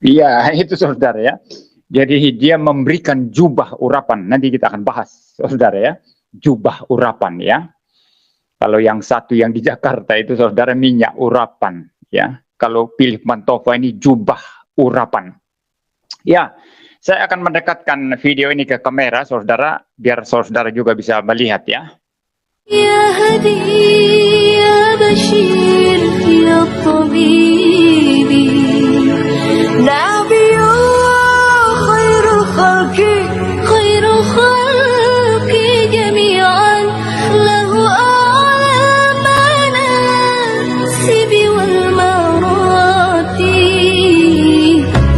Iya, itu saudara ya. Jadi dia memberikan jubah urapan. Nanti kita akan bahas, saudara ya. Jubah urapan ya. Kalau yang satu yang di Jakarta itu saudara minyak urapan ya. Kalau Philip Mantova ini jubah urapan. Ya, saya akan mendekatkan video ini ke kamera saudara biar saudara juga bisa melihat ya. Ya Hadi ya Bashir ya Tabibi Nabiyullah khairul khalqi jami'an lahu a'la manasibi wal marati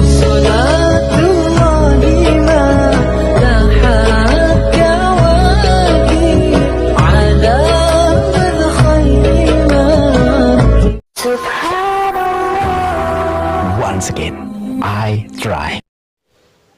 salatullahi ma tahat kawaki ala man khairima Once again, I try.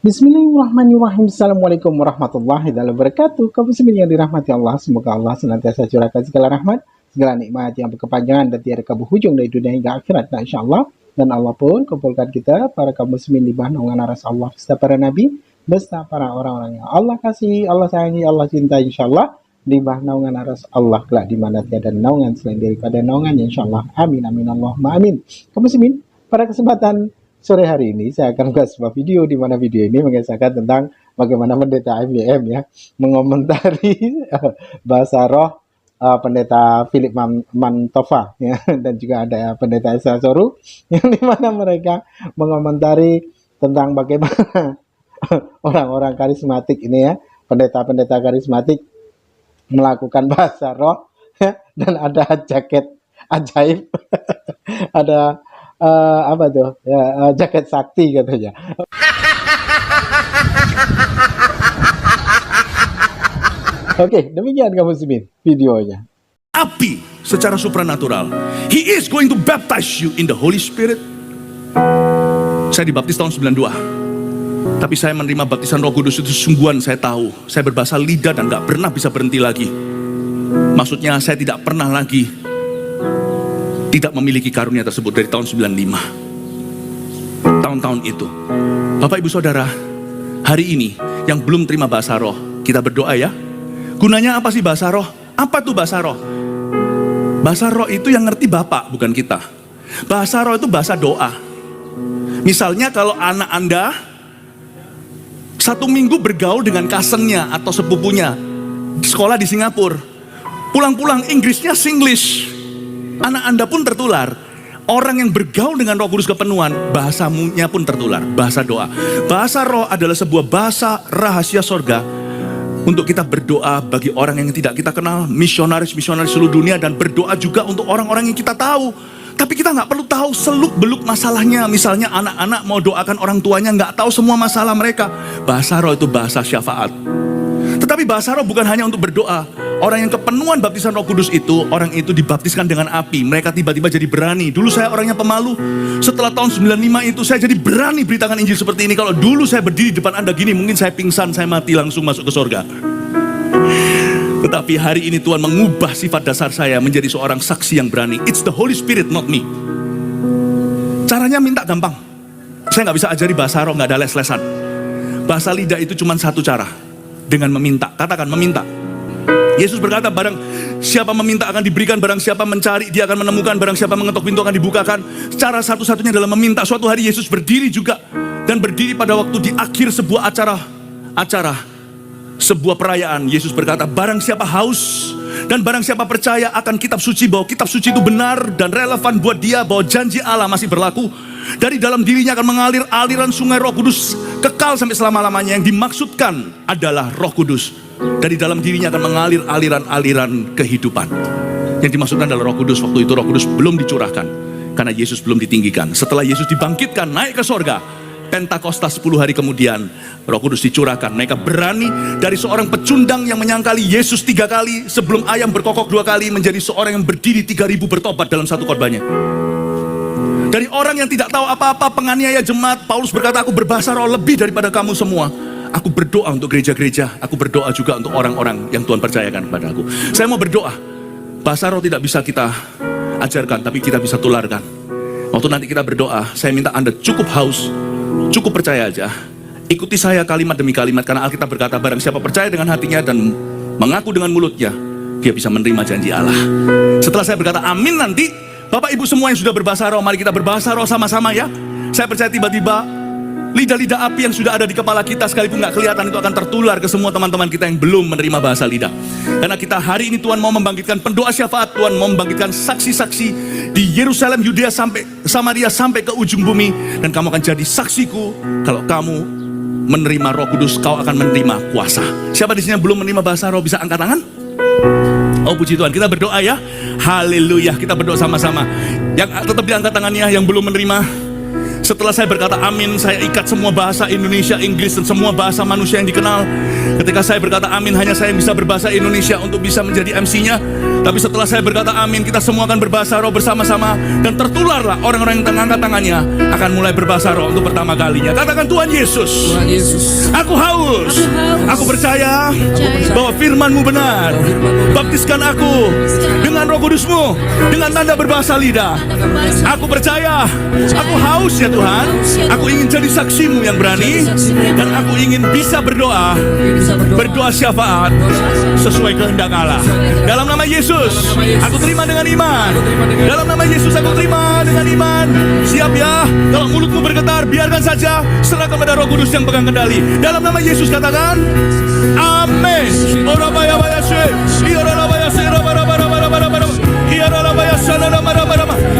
Bismillahirrahmanirrahim. Assalamualaikum warahmatullahi wabarakatuh. Kaum muslimin yang dirahmati Allah, semoga Allah senantiasa curahkan segala rahmat, segala nikmat yang berkepanjangan dan tiada berhujung dari dunia hingga akhirat, nah insyaallah. Dan Allah pun kumpulkan kita para kaum muslimin di bawah naungan aras Allah beserta para nabi, beserta para orang-orang yang Allah kasih, Allah sayangi, Allah cintai, insyaallah di bawah naungan aras Allah kelak di mana tiada naungan selain daripada naungannya, insyaallah. Amin amin Allahumma amin. Kaum muslimin, pada kesempatan sore hari ini saya akan buat sebuah video di mana video ini mengisahkan tentang bagaimana pendeta MYM ya mengomentari bahasa roh pendeta Philip Mantova ya, dan juga ada pendeta Esa Soru yang dimana mereka mengomentari tentang bagaimana orang-orang karismatik ini ya, pendeta-pendeta karismatik melakukan bahasa roh ya, dan ada jaket ajaib ada apa tuh ya, jaket sakti katanya. Oke, demikian kamu muslimin videonya. Api secara supranatural. He is going to baptize you in the Holy Spirit. Saya dibaptis tahun 92. Tapi saya menerima baptisan Roh Kudus itu sungguhan saya tahu. Saya berbahasa lidah dan gak pernah bisa berhenti lagi. Maksudnya saya tidak pernah lagi tidak memiliki karunia tersebut dari tahun 95. Tahun-tahun itu. Bapak Ibu Saudara, hari ini yang belum terima bahasa roh, kita berdoa ya. Gunanya apa sih bahasa roh? Apa tuh bahasa roh? Bahasa roh itu yang ngerti Bapak, bukan kita. Bahasa roh itu bahasa doa. Misalnya kalau anak Anda 1 minggu bergaul dengan cousinnya atau sepupunya di sekolah di Singapura, pulang-pulang Inggrisnya Singlish, anak Anda pun tertular. Orang yang bergaul dengan Roh Kudus kepenuhan, bahasamunya pun tertular. Bahasa doa. Bahasa roh adalah sebuah bahasa rahasia sorga untuk kita berdoa bagi orang yang tidak kita kenal, misionaris-misionaris seluruh dunia, dan berdoa juga untuk orang-orang yang kita tahu. Tapi kita nggak perlu tahu seluk-beluk masalahnya. Misalnya anak-anak mau doakan orang tuanya, nggak tahu semua masalah mereka. Bahasa roh itu bahasa syafaat. Tetapi bahasa roh bukan hanya untuk berdoa. Orang yang kepenuhan baptisan Roh Kudus itu, orang itu dibaptiskan dengan api. Mereka tiba-tiba jadi berani. Dulu saya orangnya pemalu. Setelah tahun 95 itu saya jadi berani beritakan Injil seperti ini. Kalau dulu saya berdiri di depan Anda gini, mungkin saya pingsan, saya mati langsung masuk ke surga. Tetapi hari ini Tuhan mengubah sifat dasar saya menjadi seorang saksi yang berani. It's the Holy Spirit, not me. Caranya minta gampang. Saya nggak bisa ajari bahasa roh, nggak ada les-lesan. Bahasa lidah itu cuma satu cara. Dengan meminta. Katakan meminta. Yesus berkata, barang siapa meminta akan diberikan, barang siapa mencari dia akan menemukan, barang siapa mengetok pintu akan dibukakan. Cara satu-satunya adalah meminta. Suatu hari Yesus berdiri juga, dan berdiri pada waktu di akhir sebuah acara, sebuah perayaan. Yesus berkata, barang siapa haus dan barang siapa percaya akan kitab suci, bahwa kitab suci itu benar dan relevan buat dia, bahwa janji Allah masih berlaku, dari dalam dirinya akan mengalir aliran sungai Roh Kudus kekal sampai selama-lamanya. Yang dimaksudkan adalah Roh Kudus. Dari dalam dirinya akan mengalir aliran-aliran kehidupan. Yang dimaksudkan adalah Roh Kudus. Waktu itu Roh Kudus belum dicurahkan karena Yesus belum ditinggikan. Setelah Yesus dibangkitkan naik ke sorga, Pentakosta 10 hari kemudian Roh Kudus dicurahkan. Mereka berani dari seorang pecundang yang menyangkali Yesus 3 kali, sebelum ayam berkokok 2 kali, menjadi seorang yang berdiri 3.000 bertobat dalam satu khotbahnya. Dari orang yang tidak tahu apa-apa, penganiaya jemaat, Paulus berkata, aku berbahasa roh lebih daripada kamu semua. Aku berdoa untuk gereja-gereja, aku berdoa juga untuk orang-orang yang Tuhan percayakan kepada aku. Saya mau berdoa. Bahasa roh tidak bisa kita ajarkan, tapi kita bisa tularkan. Waktu nanti kita berdoa, saya minta Anda cukup haus, Cukup percaya aja. Ikuti saya kalimat demi kalimat, karena Alkitab berkata barang siapa percaya dengan hatinya dan mengaku dengan mulutnya, dia bisa menerima janji Allah. Setelah saya berkata amin nanti, Bapak Ibu semua yang sudah berbahasa roh, mari kita berbahasa roh sama-sama ya. Saya percaya tiba-tiba lidah-lidah api yang sudah ada di kepala kita, sekalipun nggak kelihatan, itu akan tertular ke semua teman-teman kita yang belum menerima bahasa lidah. Karena kita hari ini Tuhan mau membangkitkan pendoa syafaat, Tuhan mau membangkitkan saksi-saksi di Yerusalem, Yudea sampai Samaria, sampai ke ujung bumi. Dan kamu akan jadi saksiku. Kalau kamu menerima Roh Kudus, kau akan menerima kuasa. Siapa di sini yang belum menerima bahasa roh bisa angkat tangan? Oh puji Tuhan, kita berdoa ya. Haleluya, kita berdoa sama-sama. Yang tetap diangkat tangannya yang belum menerima. Setelah saya berkata amin, saya ikat semua bahasa Indonesia, Inggris, dan semua bahasa manusia yang dikenal. Ketika saya berkata amin, hanya saya yang bisa berbahasa Indonesia untuk bisa menjadi MC-nya. Tapi setelah saya berkata amin, kita semua akan berbahasa roh bersama-sama. Dan tertularlah orang-orang yang mengangkat tangannya akan mulai berbahasa roh untuk pertama kalinya. Katakan Tuhan Yesus, aku haus, aku percaya bahwa firman-Mu benar. Baptiskan aku dengan Roh Kudus-Mu, dengan tanda berbahasa lidah. Aku percaya, aku haus ya Tuhan. Aku ingin jadi saksi-Mu yang berani, dan aku ingin bisa berdoa syafaat sesuai kehendak Allah. Dalam nama Yesus, aku terima dengan iman. Dalam nama Yesus, aku terima dengan iman. Siap ya? Kalau mulutmu bergetar, biarkan saja. Serah kepada Roh Kudus yang pegang kendali. Dalam nama Yesus katakan, amin.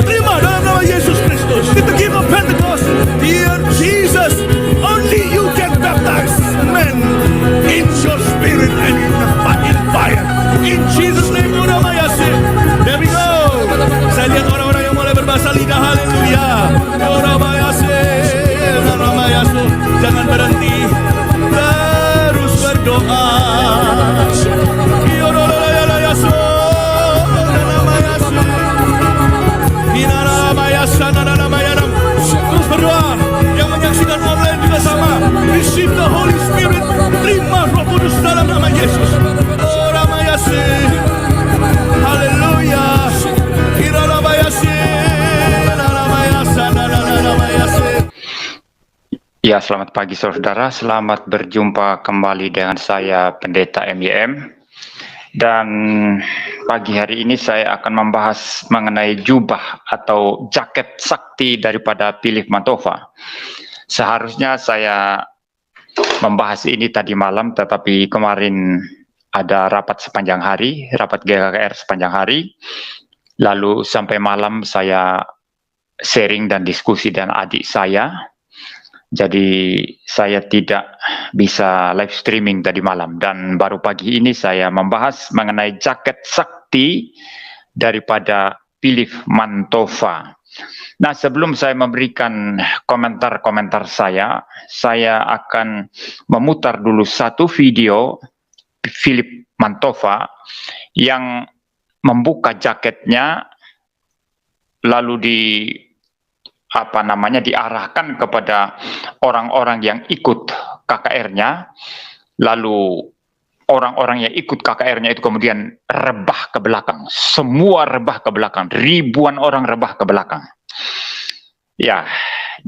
Terima dalam nama Yesus Kristus. It's the gift of Pentecost. Dear Jesus, only you can baptize men in your spirit and in fire. In Jesus' name, Uramayase. There we go. Saya lihat orang-orang yang mulai berbahasa lidah. Haleluya. Uramayase, Uramayase. Jangan berhenti, terus berdoa. Terus berdoa. Yang menyaksikan online juga sama. Receive the Holy Spirit. Terima Roh Kudus dalam nama Yesus. Oh Ramayase. Haleluya. Ya, selamat pagi saudara. Selamat berjumpa kembali dengan saya Pendeta MYM. Dan pagi hari ini saya akan membahas mengenai jubah atau jaket sakti daripada Philip Mantova. Seharusnya saya membahas ini tadi malam, tetapi kemarin ada rapat sepanjang hari, rapat GKKR sepanjang hari. Lalu sampai malam saya sharing dan diskusi dengan adik saya. Jadi saya tidak bisa live streaming tadi malam, dan baru pagi ini saya membahas mengenai jaket sakti daripada Philip Mantova. Nah, sebelum saya memberikan komentar-komentar saya akan memutar dulu satu video Philip Mantova yang membuka jaketnya lalu diarahkan kepada orang-orang yang ikut KKR-nya, lalu orang-orang yang ikut KKR-nya itu kemudian rebah ke belakang, semua rebah ke belakang, ribuan orang rebah ke belakang. Ya,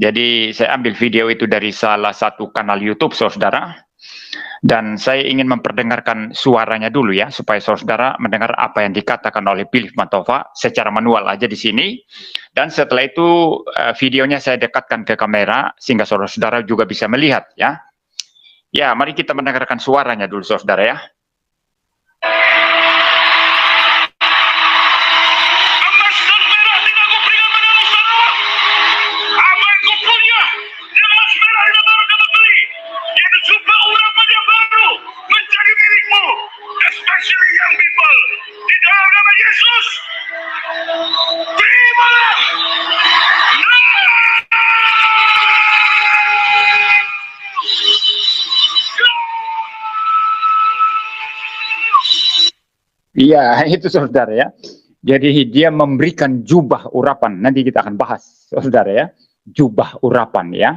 jadi saya ambil video itu dari salah satu kanal YouTube saudara, dan saya ingin memperdengarkan suaranya dulu ya, supaya saudara mendengar apa yang dikatakan oleh Philip Mantova secara manual aja di sini. Dan setelah itu videonya saya dekatkan ke kamera sehingga saudara-saudara juga bisa melihat ya. Ya, mari kita mendengarkan suaranya dulu saudara ya. Iya, itu saudara ya. Jadi dia memberikan jubah urapan. Nanti kita akan bahas saudara ya. Jubah urapan ya.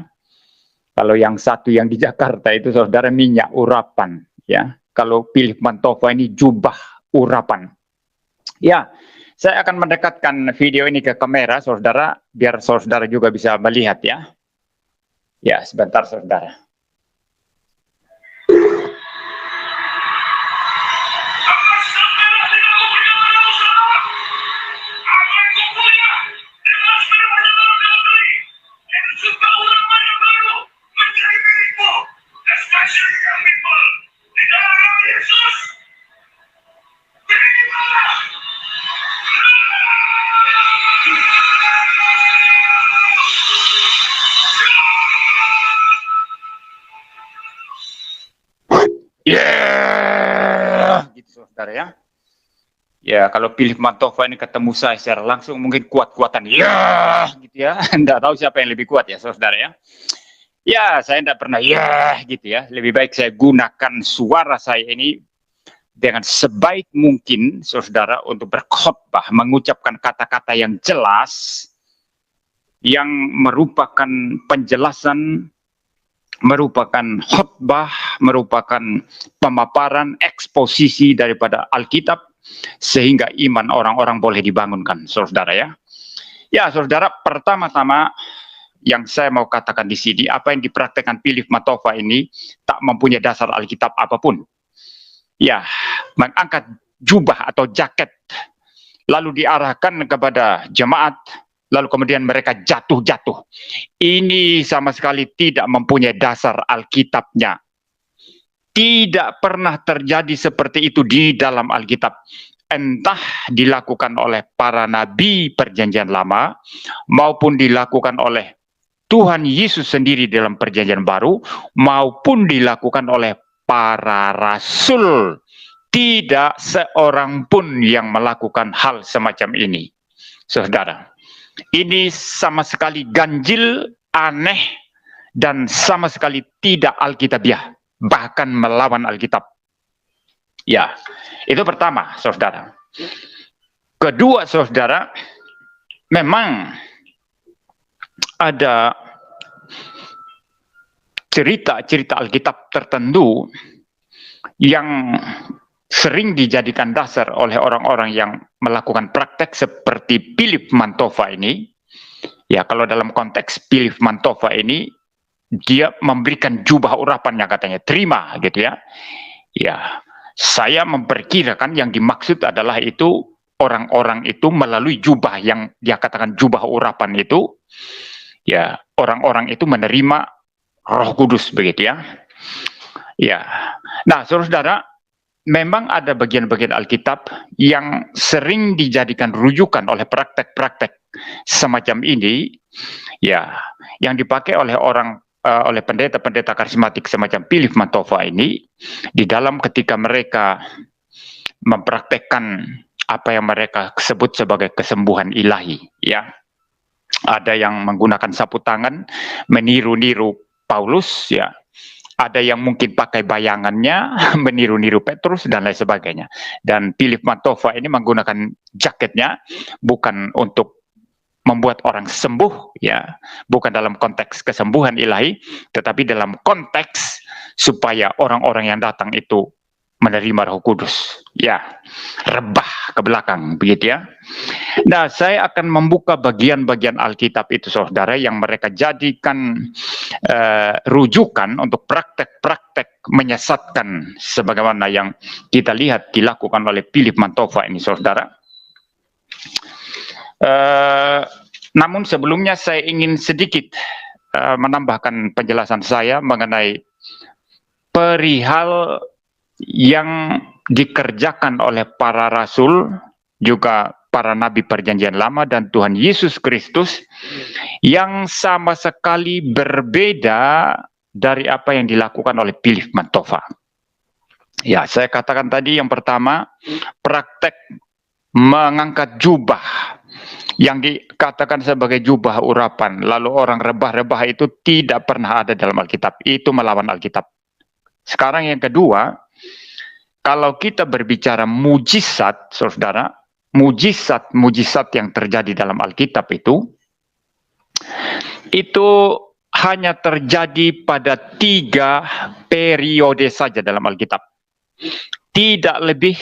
Kalau yang satu yang di Jakarta itu saudara minyak urapan ya. Kalau Philip Mantova ini jubah urapan. Ya, saya akan mendekatkan video ini ke kamera saudara biar saudara juga bisa melihat ya. Ya, sebentar saudara. Ya, gitu saudara ya. Ya, kalau Philip Mantova ini ketemu saya secara langsung mungkin kuat-kuatan. Ya, gitu ya. Enggak tahu siapa yang lebih kuat ya, saudara ya. Ya, saya enggak pernah ya gitu ya. Lebih baik saya gunakan suara saya ini dengan sebaik mungkin, saudara, untuk berkhotbah, mengucapkan kata-kata yang jelas, yang merupakan penjelasan, merupakan khotbah, merupakan pemaparan, eksposisi daripada Alkitab, sehingga iman orang-orang boleh dibangunkan, saudara ya. Ya, saudara, pertama-tama yang saya mau katakan di sini, apa yang dipraktekkan Philip Mantova ini tak mempunyai dasar Alkitab apapun. Ya, mengangkat jubah atau jaket, lalu diarahkan kepada jemaat, lalu kemudian mereka jatuh-jatuh. Ini sama sekali tidak mempunyai dasar Alkitabnya. Tidak pernah terjadi seperti itu di dalam Alkitab. Entah dilakukan oleh para nabi perjanjian lama, maupun dilakukan oleh Tuhan Yesus sendiri dalam perjanjian baru, maupun dilakukan oleh para rasul. Tidak seorang pun yang melakukan hal semacam ini, saudara. Ini sama sekali ganjil, aneh, dan sama sekali tidak alkitabiah, bahkan melawan Alkitab. Ya, itu pertama, saudara. Kedua, saudara, memang ada cerita-cerita Alkitab tertentu yang sering dijadikan dasar oleh orang-orang yang melakukan praktek seperti Philip Mantova ini. Ya, kalau dalam konteks Philip Mantova ini, dia memberikan jubah urapannya katanya, terima gitu ya. Ya, saya memperkirakan yang dimaksud adalah itu orang-orang itu melalui jubah yang dia katakan jubah urapan itu, ya orang-orang itu menerima Roh Kudus begitu ya. Ya, nah saudara, memang ada bagian-bagian Alkitab yang sering dijadikan rujukan oleh praktek-praktek semacam ini, ya, yang dipakai oleh oleh pendeta-pendeta karismatik semacam Philip Mantova ini di dalam ketika mereka mempraktekkan apa yang mereka sebut sebagai kesembuhan ilahi, ya. Ada yang menggunakan sapu tangan meniru-niru Paulus, ya. Ada yang mungkin pakai bayangannya meniru-niru Petrus dan lain sebagainya. Dan Philip Mantova ini menggunakan jaketnya bukan untuk membuat orang sembuh, ya, bukan dalam konteks kesembuhan ilahi, tetapi dalam konteks supaya orang-orang yang datang itu menerima Roh Kudus, ya, rebah ke belakang, begitu ya. Nah, saya akan membuka bagian-bagian Alkitab itu, saudara, yang mereka jadikan rujukan untuk praktek-praktek menyesatkan sebagaimana yang kita lihat dilakukan oleh Philip Mantova ini, saudara. Namun sebelumnya saya ingin sedikit menambahkan penjelasan saya mengenai perihal yang dikerjakan oleh para rasul, juga para nabi perjanjian lama dan Tuhan Yesus Kristus, yang sama sekali berbeda dari apa yang dilakukan oleh Philip Mantova. Ya, saya katakan tadi yang pertama, praktek mengangkat jubah yang dikatakan sebagai jubah urapan, lalu orang rebah-rebah itu tidak pernah ada dalam Alkitab. Itu melawan Alkitab. Sekarang yang kedua, kalau kita berbicara mujizat, saudara, mujizat yang terjadi dalam Alkitab itu hanya terjadi pada 3 periode saja dalam Alkitab. Tidak lebih,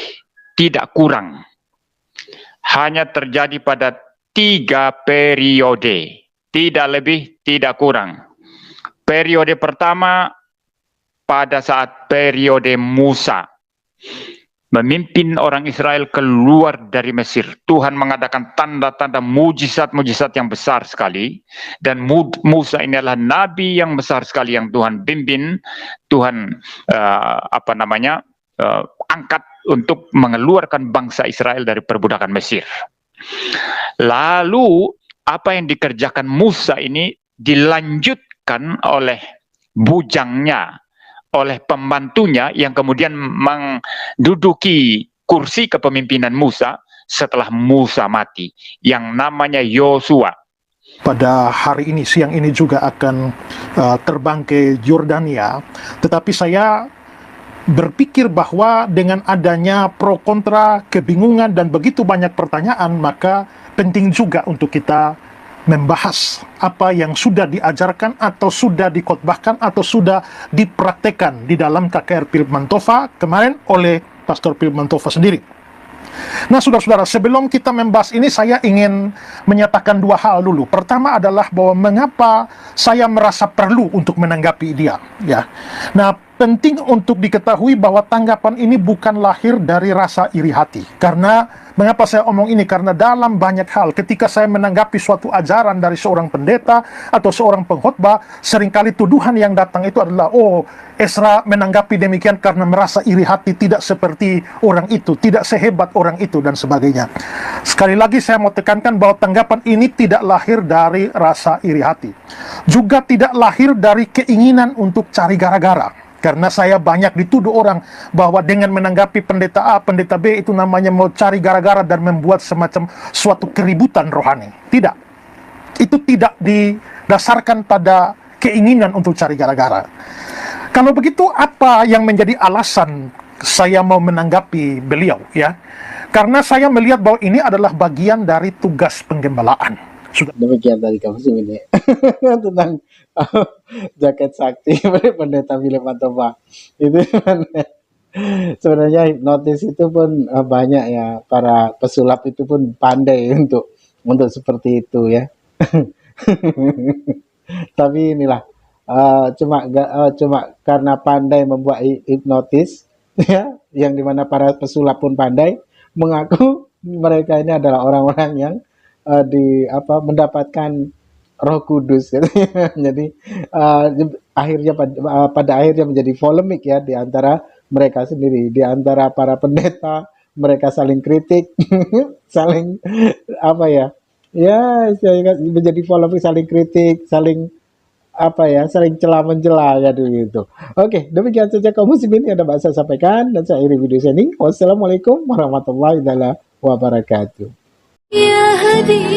tidak kurang. Hanya terjadi pada 3 periode. Tidak lebih, tidak kurang. periode pertama pada saat periode Musa memimpin orang Israel keluar dari Mesir. Tuhan mengadakan tanda-tanda mujizat-mujizat yang besar sekali, dan Musa ini adalah nabi yang besar sekali yang Tuhan pimpin, Tuhan angkat untuk mengeluarkan bangsa Israel dari perbudakan Mesir. Lalu apa yang dikerjakan Musa ini dilanjutkan oleh bujangnya, oleh pembantunya yang kemudian menduduki kursi kepemimpinan Musa setelah Musa mati, yang namanya Yosua. Pada hari ini, siang ini juga akan terbang ke Yordania, tetapi saya berpikir bahwa dengan adanya pro kontra, kebingungan, dan begitu banyak pertanyaan, maka penting juga untuk kita membahas apa yang sudah diajarkan atau sudah dikotbahkan atau sudah dipraktekkan di dalam KKR Philip Mantova kemarin oleh Pastor Philip Mantova sendiri. Nah, saudara-saudara, sebelum kita membahas ini, saya ingin menyatakan dua hal dulu. Pertama adalah bahwa mengapa saya merasa perlu untuk menanggapi dia, ya. Nah, penting untuk diketahui bahwa tanggapan ini bukan lahir dari rasa iri hati. Karena, mengapa saya omong ini? Karena dalam banyak hal, ketika saya menanggapi suatu ajaran dari seorang pendeta atau seorang pengkhotbah, seringkali tuduhan yang datang itu adalah, oh, Ezra menanggapi demikian karena merasa iri hati, tidak seperti orang itu, tidak sehebat orang itu, dan sebagainya. Sekali lagi saya mau tekankan bahwa tanggapan ini tidak lahir dari rasa iri hati. Juga tidak lahir dari keinginan untuk cari gara-gara. Karena saya banyak dituduh orang bahwa dengan menanggapi pendeta A, pendeta B itu namanya mau cari gara-gara dan membuat semacam suatu keributan rohani. Tidak. Itu tidak didasarkan pada keinginan untuk cari gara-gara. Kalau begitu, apa yang menjadi alasan saya mau menanggapi beliau, ya? Karena saya melihat bahwa ini adalah bagian dari tugas penggembalaan. Sudah. Demikian tadi kamu ini tentang jaket sakti dari pendeta Philip Mantova. Itu sebenarnya hipnotis itu pun banyak ya, para pesulap itu pun pandai untuk seperti itu ya. Tapi inilah cuma karena pandai membuat hipnotis ya, yang dimana para pesulap pun pandai mengaku mereka ini adalah orang-orang yang mendapatkan Roh Kudus gitu. Jadi akhirnya pada akhirnya menjadi polemik ya di antara mereka sendiri, di antara para pendeta, mereka saling kritik, saling menjadi polemik, saling kritik, saling celah mencelah gitu. Oke, demikian saja kaum muslimin yang dapat saya sampaikan, dan saya akhiri video ini. Wassalamualaikum warahmatullahi wabarakatuh. يا هدي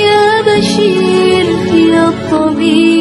يا بشير يا الطبيب